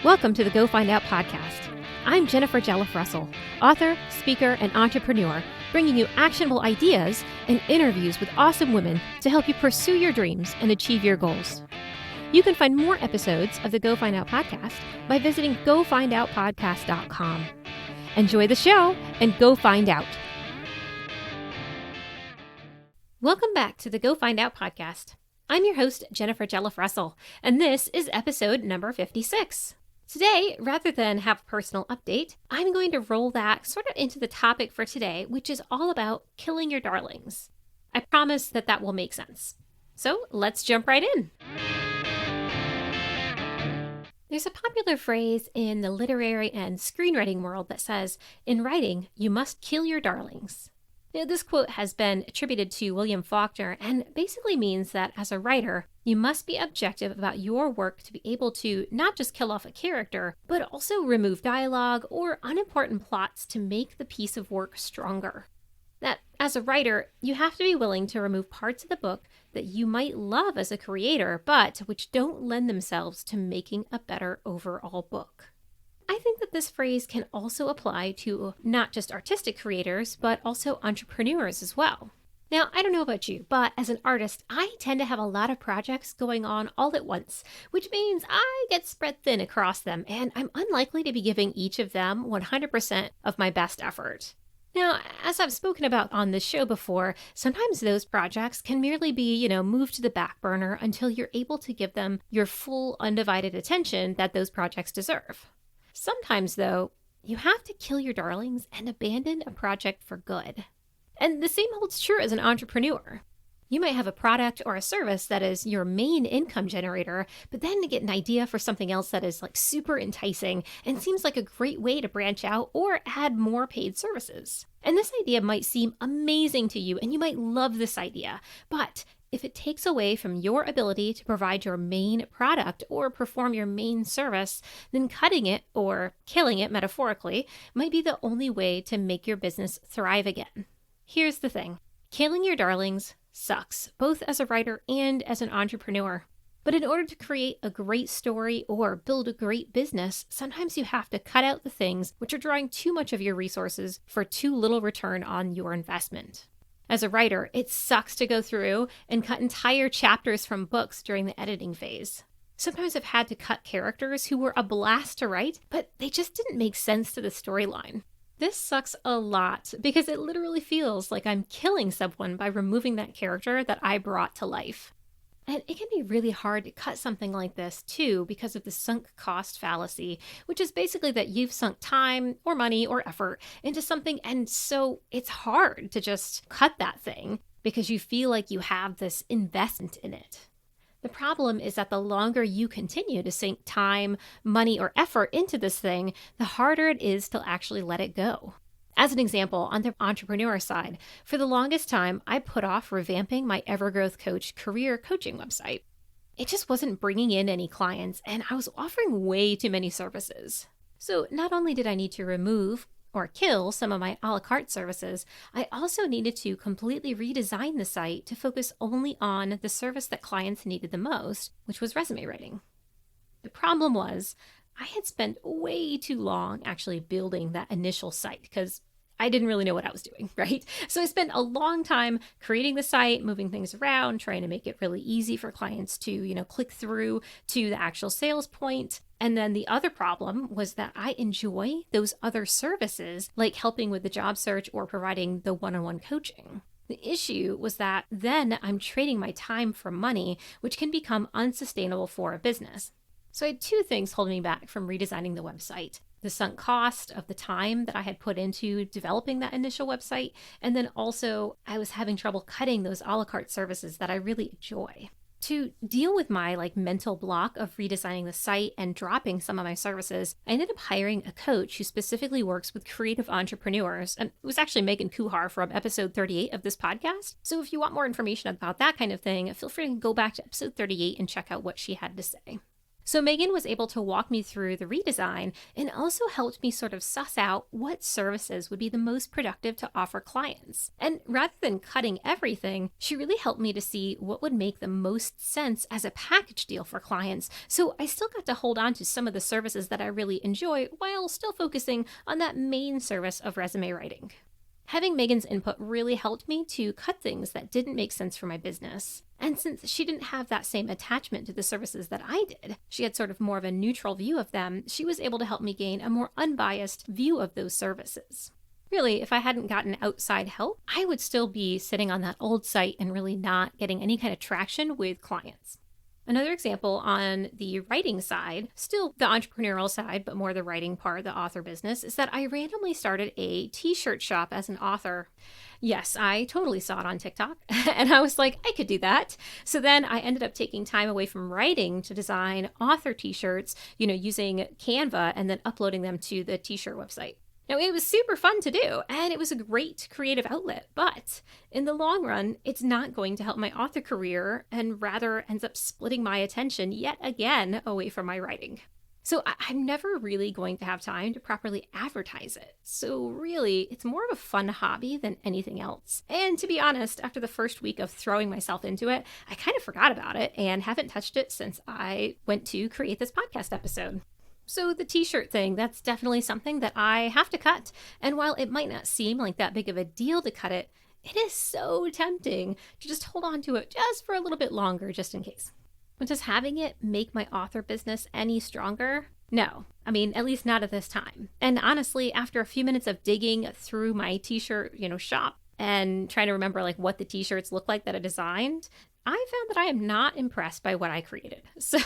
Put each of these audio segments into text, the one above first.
Welcome to the Go Find Out podcast. I'm Jennifer Jelliff-Russell, author, speaker, and entrepreneur, bringing you actionable ideas and interviews with awesome women to help you pursue your dreams and achieve your goals. You can find more episodes of the Go Find Out podcast by visiting gofindoutpodcast.com. Enjoy the show and go find out. Welcome back to the Go Find Out podcast. I'm your host, Jennifer Jelliff-Russell, and this is episode number 56. Today, rather than have a personal update, I'm going to roll that sort of into the topic for today, which is all about killing your darlings. I promise that will make sense. So let's jump right in. There's a popular phrase in the literary and screenwriting world that says, in writing, you must kill your darlings. Now, this quote has been attributed to William Faulkner and basically means that as a writer, you must be objective about your work to be able to not just kill off a character, but also remove dialogue or unimportant plots to make the piece of work stronger. That as a writer, you have to be willing to remove parts of the book that you might love as a creator, but which don't lend themselves to making a better overall book. I think that this phrase can also apply to not just artistic creators, but also entrepreneurs as well. Now, I don't know about you, but as an artist, I tend to have a lot of projects going on all at once, which means I get spread thin across them, and I'm unlikely to be giving each of them 100% of my best effort. Now, as I've spoken about on this show before, sometimes those projects can merely be, moved to the back burner until you're able to give them your full undivided attention that those projects deserve. Sometimes, though, you have to kill your darlings and abandon a project for good. And the same holds true as an entrepreneur. You might have a product or a service that is your main income generator, but then to get an idea for something else that is super enticing and seems like a great way to branch out or add more paid services. And this idea might seem amazing to you and you might love this idea, but if it takes away from your ability to provide your main product or perform your main service, then cutting it or killing it metaphorically might be the only way to make your business thrive again. Here's the thing. Killing your darlings sucks, both as a writer and as an entrepreneur. But in order to create a great story or build a great business, sometimes you have to cut out the things which are drawing too much of your resources for too little return on your investment. As a writer, it sucks to go through and cut entire chapters from books during the editing phase. Sometimes I've had to cut characters who were a blast to write, but they just didn't make sense to the storyline. This sucks a lot because it literally feels like I'm killing someone by removing that character that I brought to life. And it can be really hard to cut something like this too because of the sunk cost fallacy, which is basically that you've sunk time or money or effort into something, and so it's hard to just cut that thing because you feel like you have this investment in it. The problem is that the longer you continue to sink time, money, or effort into this thing, the harder it is to actually let it go. As an example, on the entrepreneur side, for the longest time, I put off revamping my Evergrowth Coach career coaching website. It just wasn't bringing in any clients, and I was offering way too many services. So not only did I need to remove or kill some of my a la carte services, I also needed to completely redesign the site to focus only on the service that clients needed the most, which was resume writing. The problem was, I had spent way too long actually building that initial site because I didn't really know what I was doing, right? So I spent a long time creating the site, moving things around, trying to make it really easy for clients to, click through to the actual sales point. And then the other problem was that I enjoy those other services, like helping with the job search or providing the one-on-one coaching. The issue was that then I'm trading my time for money, which can become unsustainable for a business. So I had two things holding me back from redesigning the website: the sunk cost of the time that I had put into developing that initial website, and then also I was having trouble cutting those a la carte services that I really enjoy. To deal with my mental block of redesigning the site and dropping some of my services, I ended up hiring a coach who specifically works with creative entrepreneurs. And it was actually Megan Kuhar from episode 38 of this podcast. So if you want more information about that kind of thing, feel free to go back to episode 38 and check out what she had to say. So Megan was able to walk me through the redesign and also helped me sort of suss out what services would be the most productive to offer clients. And rather than cutting everything, she really helped me to see what would make the most sense as a package deal for clients. So I still got to hold on to some of the services that I really enjoy while still focusing on that main service of resume writing. Having Megan's input really helped me to cut things that didn't make sense for my business. And since she didn't have that same attachment to the services that I did, she had sort of more of a neutral view of them, she was able to help me gain a more unbiased view of those services. Really, if I hadn't gotten outside help, I would still be sitting on that old site and really not getting any kind of traction with clients. Another example on the writing side, still the entrepreneurial side, but more the writing part, the author business, is that I randomly started a t-shirt shop as an author. Yes, I totally saw it on TikTok and I was like, I could do that. So then I ended up taking time away from writing to design author t-shirts, using Canva and then uploading them to the t-shirt website. Now, it was super fun to do, and it was a great creative outlet, but in the long run, it's not going to help my author career and rather ends up splitting my attention yet again away from my writing. So I'm never really going to have time to properly advertise it. So really, it's more of a fun hobby than anything else. And to be honest, after the first week of throwing myself into it, I kind of forgot about it and haven't touched it since I went to create this podcast episode. So the t-shirt thing, that's definitely something that I have to cut. And while it might not seem like that big of a deal to cut it, it is so tempting to just hold on to it just for a little bit longer, just in case. But does having it make my author business any stronger? No. I mean, at least not at this time. And honestly, after a few minutes of digging through my t-shirt, shop and trying to remember what the t-shirts look like that I designed, I found that I am not impressed by what I created. So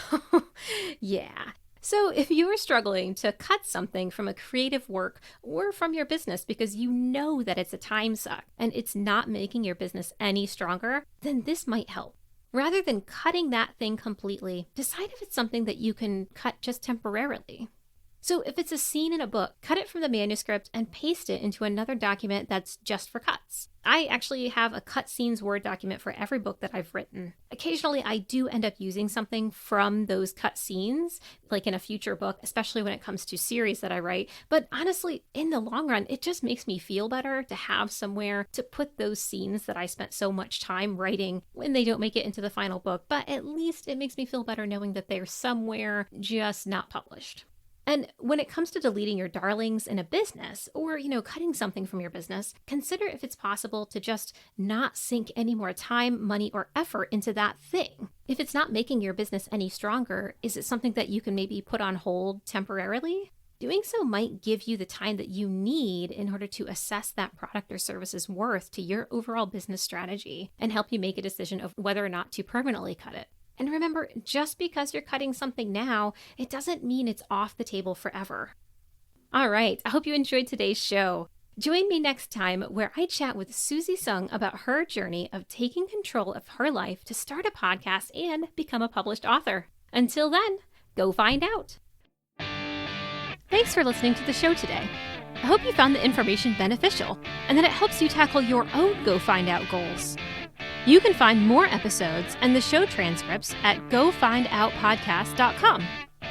yeah. So if you are struggling to cut something from a creative work or from your business because you know that it's a time suck and it's not making your business any stronger, then this might help. Rather than cutting that thing completely, decide if it's something that you can cut just temporarily. So if it's a scene in a book, cut it from the manuscript and paste it into another document that's just for cuts. I actually have a cut scenes Word document for every book that I've written. Occasionally, I do end up using something from those cut scenes, like in a future book, especially when it comes to series that I write. But honestly, in the long run, it just makes me feel better to have somewhere to put those scenes that I spent so much time writing when they don't make it into the final book. But at least it makes me feel better knowing that they're somewhere just not published. And when it comes to deleting your darlings in a business or, cutting something from your business, consider if it's possible to just not sink any more time, money, or effort into that thing. If it's not making your business any stronger, is it something that you can maybe put on hold temporarily? Doing so might give you the time that you need in order to assess that product or service's worth to your overall business strategy and help you make a decision of whether or not to permanently cut it. And remember, just because you're cutting something now, it doesn't mean it's off the table forever. All right, I hope you enjoyed today's show. Join me next time where I chat with Susie Sung about her journey of taking control of her life to start a podcast and become a published author. Until then, go find out. Thanks for listening to the show today. I hope you found the information beneficial and that it helps you tackle your own Go Find Out goals. You can find more episodes and the show transcripts at gofindoutpodcast.com.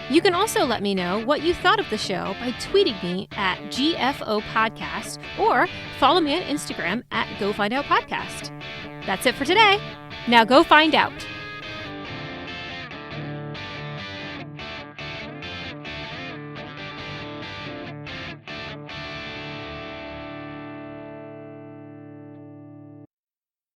You can also let me know what you thought of the show by tweeting me at GFOpodcast or follow me on Instagram at GoFindOutPodcast. That's it for today. Now go find out.